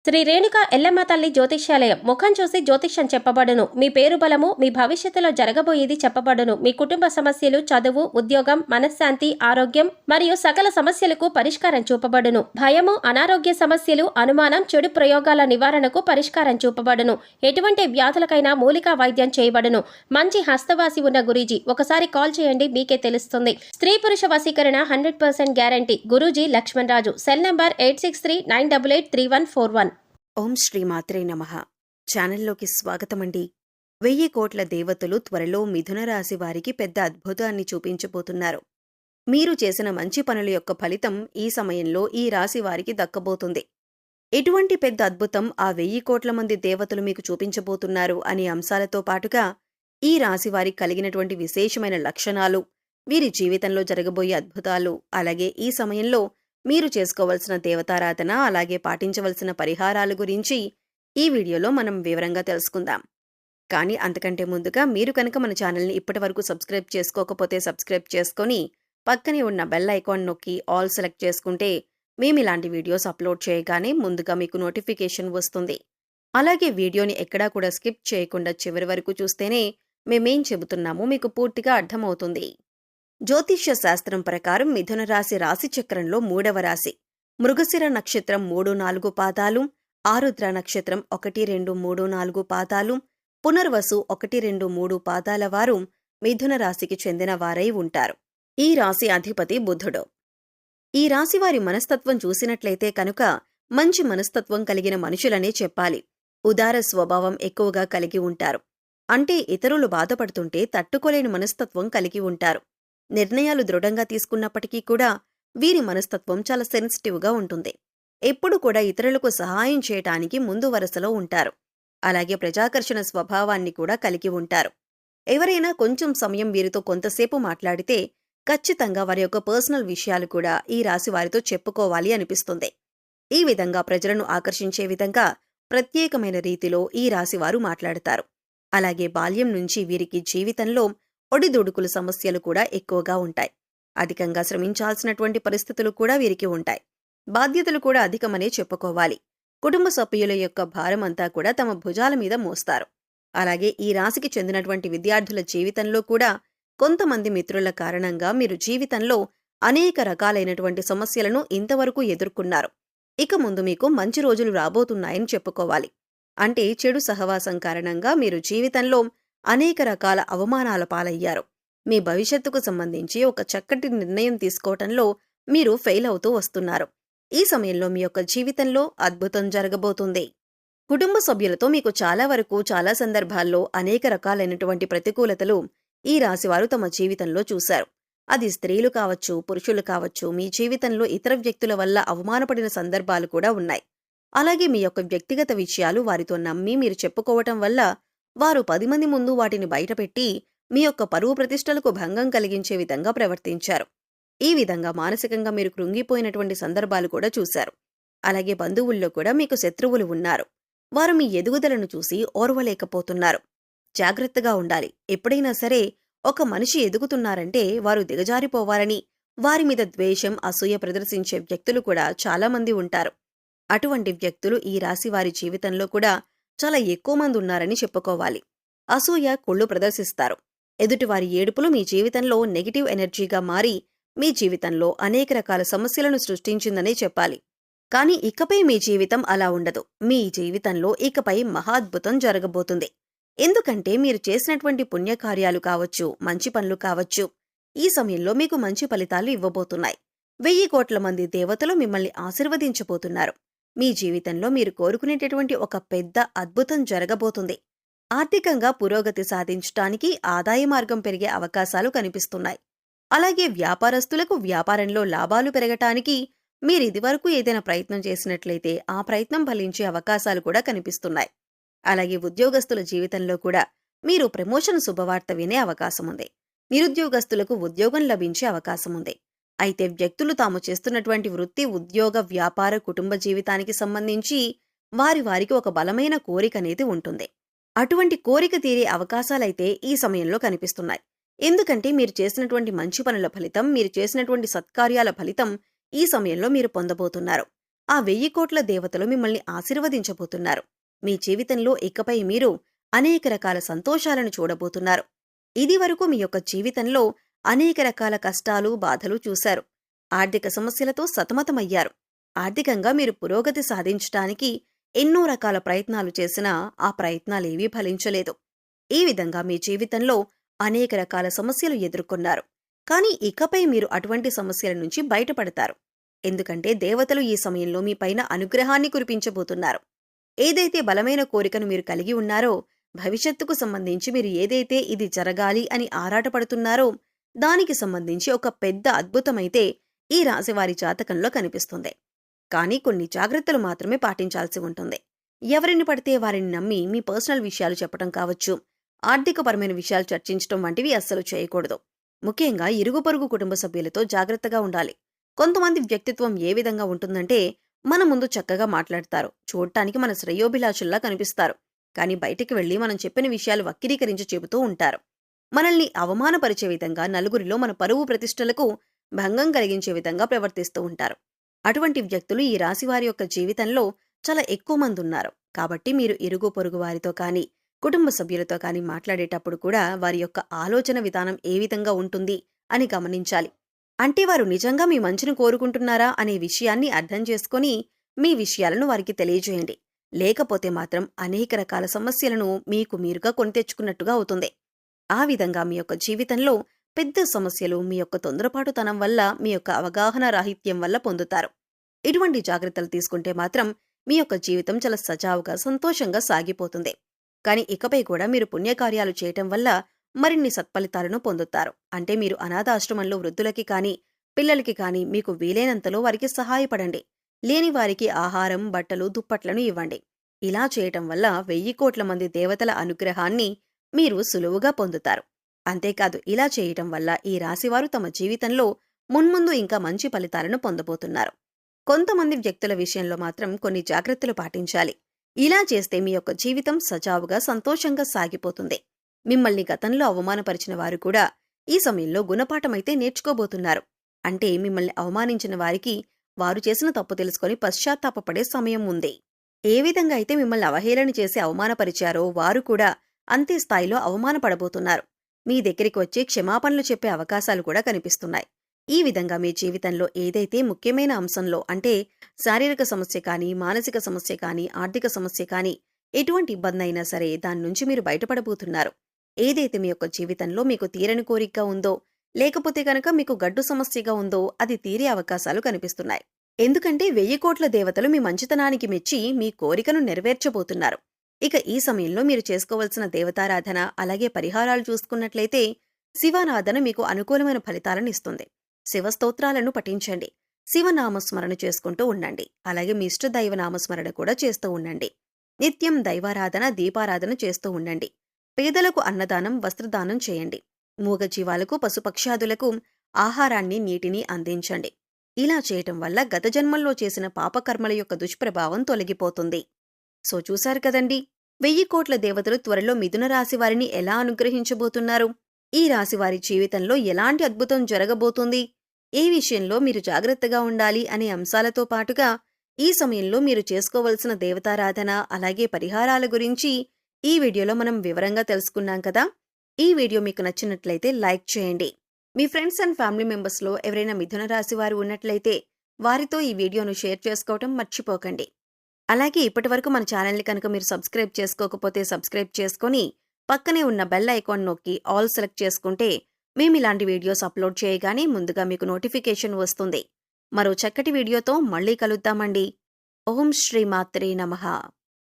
శ్రీ రేణుక ఎల్లమ్మ తల్లి జ్యోతిష్యాలయం. ముఖం చూసి జ్యోతిష్యం చెప్పబడును. మీ పేరు బలము, మీ భవిష్యత్తులో జరగబోయేది చెప్పబడును. మీ కుటుంబ సమస్యలు, చదువు, ఉద్యోగం, మనశ్శాంతి, ఆరోగ్యం మరియు సకల సమస్యలకు పరిష్కారం చూపబడును. భయము, అనారోగ్య సమస్యలు, అనుమానం, చెడు ప్రయోగాల నివారణకు పరిష్కారం చూపబడును. ఎటువంటి వ్యాధులకైనా మూలికా వైద్యం చేయబడును. మంచి హస్తవాసి ఉన్న గురూజీ. ఒకసారి కాల్ చేయండి, మీకే తెలుస్తుంది. స్త్రీ పురుష వశీకరణ 100% guarantee. Guruji Lakshman Raju. Cell number 8639883141. ఓం శ్రీ మాత్రే నమః. ఛానల్లోకి స్వాగతమండి. 1000 కోట్ల దేవతలు త్వరలో మిథున రాశి వారికి పెద్ద అద్భుతాన్ని చూపించబోతున్నారు. మీరు చేసిన మంచి పనుల యొక్క ఫలితం ఈ సమయంలో ఈ రాశి వారికి దక్కబోతుంది. ఎటువంటి పెద్ద అద్భుతం ఆ 1000 కోట్ల మంది దేవతలు మీకు చూపించబోతున్నారు అనే అంశాలతో పాటుగా ఈ రాశి వారికి కలిగినటువంటి విశేషమైన లక్షణాలు, వీరి జీవితంలో జరగబోయే అద్భుతాలు, అలాగే ఈ సమయంలో మీరు చేసుకోవలసిన దేవతారాధన, అలాగే పాటించవలసిన పరిహారాల గురించి ఈ వీడియోలో మనం వివరంగా తెలుసుకుందాం. కానీ అంతకంటే ముందుగా మీరు కనుక మన ఛానల్ని ఇప్పటివరకు సబ్స్క్రైబ్ చేసుకోకపోతే సబ్స్క్రైబ్ చేసుకొని పక్కనే ఉన్న బెల్ ఐకాన్ నొక్కి ఆల్ సెలెక్ట్ చేసుకుంటే మేము ఇలాంటి వీడియోస్ అప్లోడ్ చేయగానే ముందుగా మీకు నోటిఫికేషన్ వస్తుంది. అలాగే వీడియోని ఎక్కడా కూడా స్కిప్ చేయకుండా చివరి వరకు చూస్తేనే మేమేం చెబుతున్నామో మీకు పూర్తిగా అర్థమవుతుంది. జ్యోతిష్య శాస్త్రం ప్రకారం మిథున రాశి రాశిచక్రంలో 3వ రాశి. మృగశిర నక్షత్రం 3-4 పాదాలు, ఆరుద్ర నక్షత్రం 1-2-3-4 పాదాలు, పునర్వసు 1-2-3 పాదాల వారు మిథున రాశికి చెందిన వారై ఉంటారు. ఈ రాశి అధిపతి బుధుడు. ఈ రాశివారి మనస్తత్వం చూసినట్లయితే కనుక మంచి మనస్తత్వం కలిగిన మనుషులనే చెప్పాలి. ఉదార స్వభావం ఎక్కువగా కలిగి ఉంటారు. అంటే ఇతరులు బాధపడుతుంటే తట్టుకోలేని మనస్తత్వం కలిగి ఉంటారు. నిర్ణయాలు దృఢంగా తీసుకున్నప్పటికీ కూడా వీరి మనస్తత్వం చాలా సెన్సిటివ్గా ఉంటుంది. ఎప్పుడు కూడా ఇతరులకు సహాయం చేయటానికి ముందు వరుసలో ఉంటారు. అలాగే ప్రజాకర్షణ స్వభావాన్ని కూడా కలిగి ఉంటారు. ఎవరైనా కొంచెం సమయం వీరితో కొంతసేపు మాట్లాడితే ఖచ్చితంగా వారి యొక్క పర్సనల్ విషయాలు కూడా ఈ రాశి వారితో చెప్పుకోవాలి అనిపిస్తుంది. ఈ విధంగా ప్రజలను ఆకర్షించే విధంగా ప్రత్యేకమైన రీతిలో ఈ రాశివారు మాట్లాడతారు. అలాగే బాల్యం నుంచి వీరికి జీవితంలో ఒడిదుడుకుల సమస్యలు కూడా ఎక్కువగా ఉంటాయి. అధికంగా శ్రమించాల్సినటువంటి పరిస్థితులు కూడా వీరికి ఉంటాయి. బాధ్యతలు కూడా అధికమనే చెప్పుకోవాలి. కుటుంబ సభ్యుల యొక్క భారమంతా కూడా తమ భుజాల మీద మోస్తారు. అలాగే ఈ రాశికి చెందినటువంటి విద్యార్థుల జీవితంలో కూడా కొంతమంది మిత్రుల కారణంగా మీరు జీవితంలో అనేక రకాలైనటువంటి సమస్యలను ఇంతవరకు ఎదుర్కొన్నారు. ఇక ముందు మీకు మంచి రోజులు రాబోతున్నాయని చెప్పుకోవాలి. అంటే చెడు సహవాసం కారణంగా మీరు జీవితంలో అనేక రకాల అవమానాల పాలయ్యారు. మీ భవిష్యత్తుకు సంబంధించి ఒక చక్కటి నిర్ణయం తీసుకోవటంలో మీరు ఫెయిల్ అవుతూ వస్తున్నారు. ఈ సమయంలో మీ యొక్క జీవితంలో అద్భుతం జరగబోతుంది. కుటుంబ సభ్యులతో మీకు చాలా వరకు చాలా సందర్భాల్లో అనేక రకాలైనటువంటి ప్రతికూలతలు ఈ రాశివారు తమ జీవితంలో చూశారు. అది స్త్రీలు కావచ్చు, పురుషులు కావచ్చు, మీ జీవితంలో ఇతర వ్యక్తుల వల్ల అవమానపడిన సందర్భాలు కూడా ఉన్నాయి. అలాగే మీ యొక్క వ్యక్తిగత విషయాలు వారితో నమ్మి మీరు చెప్పుకోవటం వల్ల వారు 10 మంది ముందు వాటిని బయటపెట్టి మీ యొక్క పరువు ప్రతిష్టలకు భంగం కలిగించే విధంగా ప్రవర్తించారు. ఈ విధంగా మానసికంగా మీరు కృంగిపోయినటువంటి సందర్భాలు కూడా చూశారు. అలాగే బంధువుల్లో కూడా మీకు శత్రువులు ఉన్నారు. వారు మీ ఎదుగుదలను చూసి ఓర్వలేకపోతున్నారు. జాగ్రత్తగా ఉండాలి. ఎప్పుడైనా సరే ఒక మనిషి ఎదుగుతున్నారంటే వారు దిగజారిపోవాలని వారి మీద ద్వేషం, అసూయ ప్రదర్శించే వ్యక్తులు కూడా చాలామంది ఉంటారు. అటువంటి వ్యక్తులు ఈ రాశి వారి జీవితంలో కూడా చాలా ఎక్కువ మంది ఉన్నారని చెప్పుకోవాలి. అసూయ, కుళ్ళు ప్రదర్శిస్తారు. ఎదుటివారి ఏడుపులు మీ జీవితంలో నెగిటివ్ ఎనర్జీగా మారి మీ జీవితంలో అనేక రకాల సమస్యలను సృష్టించిందనే చెప్పాలి. కానీ ఇకపై మీ జీవితం అలా ఉండదు. మీ జీవితంలో ఇకపై మహాద్భుతం జరగబోతుంది. ఎందుకంటే మీరు చేసినటువంటి పుణ్యకార్యాలు కావచ్చు, మంచి పనులు కావచ్చు, ఈ సమయంలో మీకు మంచి ఫలితాలు ఇవ్వబోతున్నాయి. 1000 కోట్ల మంది దేవతలు మిమ్మల్ని ఆశీర్వదించబోతున్నారు. మీ జీవితంలో మీరు కోరుకునేటటువంటి ఒక పెద్ద అద్భుతం జరగబోతుంది. ఆర్థికంగా పురోగతి సాధించటానికి ఆదాయ మార్గం పెరిగే అవకాశాలు కనిపిస్తున్నాయి. అలాగే వ్యాపారస్తులకు వ్యాపారంలో లాభాలు పెరగటానికి మీరిదివరకు ఏదైనా ప్రయత్నం చేసినట్లయితే ఆ ప్రయత్నం ఫలించే అవకాశాలు కూడా కనిపిస్తున్నాయి. అలాగే ఉద్యోగస్తుల జీవితంలో కూడా మీరు ప్రమోషన్ శుభవార్త వినే అవకాశముంది. నిరుద్యోగస్తులకు ఉద్యోగం లభించే అవకాశముంది. అయితే వ్యక్తులు తాము చేస్తున్నటువంటి వృత్తి, ఉద్యోగ, వ్యాపార, కుటుంబ జీవితానికి సంబంధించి వారికి ఒక బలమైన కోరిక అనేది ఉంటుంది. అటువంటి కోరిక తీరే అవకాశాలైతే ఈ సమయంలో కనిపిస్తున్నాయి. ఎందుకంటే మీరు చేసినటువంటి మంచి పనుల ఫలితం, మీరు చేసినటువంటి సత్కార్యాల ఫలితం ఈ సమయంలో మీరు పొందబోతున్నారు. ఆ 1000 కోట్ల దేవతలు మిమ్మల్ని ఆశీర్వదించబోతున్నారు. మీ జీవితంలో ఇకపై మీరు అనేక రకాల సంతోషాలను చూడబోతున్నారు. ఇదివరకు మీ యొక్క జీవితంలో అనేక రకాల కష్టాలు, బాధలు చూశారు. ఆర్థిక సమస్యలతో సతమతమయ్యారు. ఆర్థికంగా మీరు పురోగతి సాధించటానికి ఎన్నో రకాల ప్రయత్నాలు చేసినా ఆ ప్రయత్నాలేవీ ఫలించలేదు. ఈ విధంగా మీ జీవితంలో అనేక రకాల సమస్యలు ఎదుర్కొన్నారు. కానీ ఇకపై మీరు అటువంటి సమస్యల నుంచి బయటపడతారు. ఎందుకంటే దేవతలు ఈ సమయంలో మీ పైన అనుగ్రహాన్ని కురిపించబోతున్నారు. ఏదైతే బలమైన కోరికను మీరు కలిగి ఉన్నారో, భవిష్యత్తుకు సంబంధించి మీరు ఏదైతే ఇది జరగాలి అని ఆరాటపడుతున్నారో దానికి సంబంధించి ఒక పెద్ద అద్భుతమైతే ఈ రాశివారి జాతకంలో కనిపిస్తుంది. కానీ కొన్ని జాగ్రత్తలు మాత్రమే పాటించాల్సి ఉంటుంది. ఎవరిని పడితే వారిని నమ్మి మీ పర్సనల్ విషయాలు చెప్పడం కావచ్చు, ఆర్థికపరమైన విషయాలు చర్చించడం వంటివి అస్సలు చేయకూడదు. ముఖ్యంగా ఇరుగు పొరుగు కుటుంబ సభ్యులతో జాగ్రత్తగా ఉండాలి. కొంతమంది వ్యక్తిత్వం ఏ విధంగా ఉంటుందంటే, మన ముందు చక్కగా మాట్లాడతారు, చూడటానికి మన శ్రేయోభిలాషుల్లా కనిపిస్తారు. కానీ బయటికి వెళ్లి మనం చెప్పిన విషయాలు వక్రీకరించి చెబుతూ ఉంటారు. మనల్ని అవమానపరిచే విధంగా, నలుగురిలో మన పరువు ప్రతిష్టలకు భంగం కలిగించే విధంగా ప్రవర్తిస్తూ ఉంటారు. అటువంటి వ్యక్తులు ఈ రాశివారి యొక్క జీవితంలో చాలా ఎక్కువ మంది ఉన్నారు. కాబట్టి మీరు ఇరుగు పొరుగు వారితో కానీ, కుటుంబ సభ్యులతో కానీ మాట్లాడేటప్పుడు కూడా వారి యొక్క ఆలోచన విధానం ఏ విధంగా ఉంటుంది అని గమనించాలి. అంటే వారు నిజంగా మీ మంచిని కోరుకుంటున్నారా అనే విషయాన్ని అర్థం చేసుకొని మీ విషయాలను వారికి తెలియజేయండి. లేకపోతే మాత్రం అనేక రకాల సమస్యలను మీకు మీరుగా కొని తెచ్చుకున్నట్టుగా అవుతుంది. ఆ విధంగా మీ యొక్క జీవితంలో పెద్ద సమస్యలు మీ యొక్క తొందరపాటుతనం వల్ల, మీ యొక్క అవగాహన రాహిత్యం వల్ల పొందుతారు. ఇటువంటి జాగ్రత్తలు తీసుకుంటే మాత్రం మీ యొక్క జీవితం చాలా సజావుగా, సంతోషంగా సాగిపోతుంది. కానీ ఇకపై కూడా మీరు పుణ్యకార్యాలు చేయటం వల్ల మరిన్ని సత్ఫలితాలను పొందుతారు. అంటే మీరు అనాథాశ్రమంలో వృద్ధులకి కానీ, పిల్లలకి కానీ మీకు వీలైనంతలో వారికి సహాయపడండి. లేని వారికి ఆహారం, బట్టలు, దుప్పట్లను ఇవ్వండి. ఇలా చేయటం వల్ల 1000 కోట్ల మంది దేవతల అనుగ్రహాన్ని మీరు సులువుగా పొందుతారు. అంతేకాదు, ఇలా చేయటం వల్ల ఈ రాశివారు తమ జీవితంలో మున్ముందు ఇంకా మంచి ఫలితాలను పొందబోతున్నారు. కొంతమంది వ్యక్తుల విషయంలో మాత్రం కొన్ని జాగ్రత్తలు పాటించాలి. ఇలా చేస్తే మీ యొక్క జీవితం సజావుగా, సంతోషంగా సాగిపోతుంది. మిమ్మల్ని గతంలో అవమానపరిచిన వారు కూడా ఈ సమయంలో గుణపాఠమైతే నేర్చుకోబోతున్నారు. అంటే మిమ్మల్ని అవమానించిన వారికి వారు చేసిన తప్పు తెలుసుకొని పశ్చాత్తాపపడే సమయం ఉంది. ఏ విధంగా అయితే మిమ్మల్ని అవహేళన చేసి అవమానపరిచారో వారు కూడా అంతే స్థాయిలో అవమానపడబోతున్నారు. మీ దగ్గరికి వచ్చి క్షమాపణలు చెప్పే అవకాశాలు కూడా కనిపిస్తున్నాయి. ఈ విధంగా మీ జీవితంలో ఏదైతే ముఖ్యమైన అంశంలో, అంటే శారీరక సమస్య కానీ, మానసిక సమస్య కానీ, ఆర్థిక సమస్య కానీ, ఎటువంటి ఇబ్బంది అయినా సరే దాని నుంచి మీరు బయటపడబోతున్నారు. ఏదైతే మీ యొక్క జీవితంలో మీకు తీరని కోరికగా ఉందో, లేకపోతే కనుక మీకు గడ్డు సమస్యగా ఉందో అది తీరే అవకాశాలు కనిపిస్తున్నాయి. ఎందుకంటే 1000 కోట్ల దేవతలు మీ మంచితనానికి మెచ్చి మీ కోరికను నెరవేర్చబోతున్నారు. ఇక ఈ సమయంలో మీరు చేసుకోవలసిన దేవతారాధన, అలాగే పరిహారాలు చూసుకున్నట్లయితే శివారాధన మీకు అనుకూలమైన ఫలితాలను ఇస్తుంది. శివస్తోత్రాలను పఠించండి. శివనామస్మరణ చేసుకుంటూ ఉండండి. అలాగే మీ ఇష్టదైవ నామస్మరణ కూడా చేస్తూ ఉండండి. నిత్యం దైవారాధన, దీపారాధన చేస్తూ ఉండండి. పేదలకు అన్నదానం, వస్త్రదానం చేయండి. మూగజీవాలకు, పశుపక్షాదులకు ఆహారాన్ని, నీటిని అందించండి. ఇలా చేయటం వల్ల గత జన్మల్లో చేసిన పాపకర్మల యొక్క దుష్ప్రభావం తొలగిపోతుంది. సో చూశారు కదండి, 1000 కోట్ల దేవతలు త్వరలో మిథున రాశి వారిని ఎలా అనుగ్రహించబోతున్నారు, ఈ రాశివారి జీవితంలో ఎలాంటి అద్భుతం జరగబోతుంది, ఏ విషయంలో మీరు జాగ్రత్తగా ఉండాలి అనే అంశాలతో పాటుగా ఈ సమయంలో మీరు చేసుకోవలసిన దేవతారాధన, అలాగే పరిహారాల గురించి ఈ వీడియోలో మనం వివరంగా తెలుసుకున్నాం కదా. ఈ వీడియో మీకు నచ్చినట్లయితే లైక్ చేయండి. మీ ఫ్రెండ్స్ అండ్ ఫ్యామిలీ మెంబర్స్లో ఎవరైనా మిథున రాశి వారు ఉన్నట్లయితే వారితో ఈ వీడియోను షేర్ చేసుకోవటం మర్చిపోకండి. అలాగే ఇప్పటివరకు మన ఛానల్ని కనుక మీరు సబ్స్క్రైబ్ చేసుకోకపోతే సబ్స్క్రైబ్ చేసుకొని పక్కనే ఉన్న బెల్ ఐకాన్ నొక్కి ఆల్ సెలెక్ట్ చేసుకుంటే మేము ఇలాంటి వీడియోస్ అప్లోడ్ చేయగానే ముందుగా మీకు నోటిఫికేషన్ వస్తుంది. మరో చక్కటి వీడియోతో మళ్ళీ కలుద్దామండి. ఓం శ్రీ మాత్రే నమః.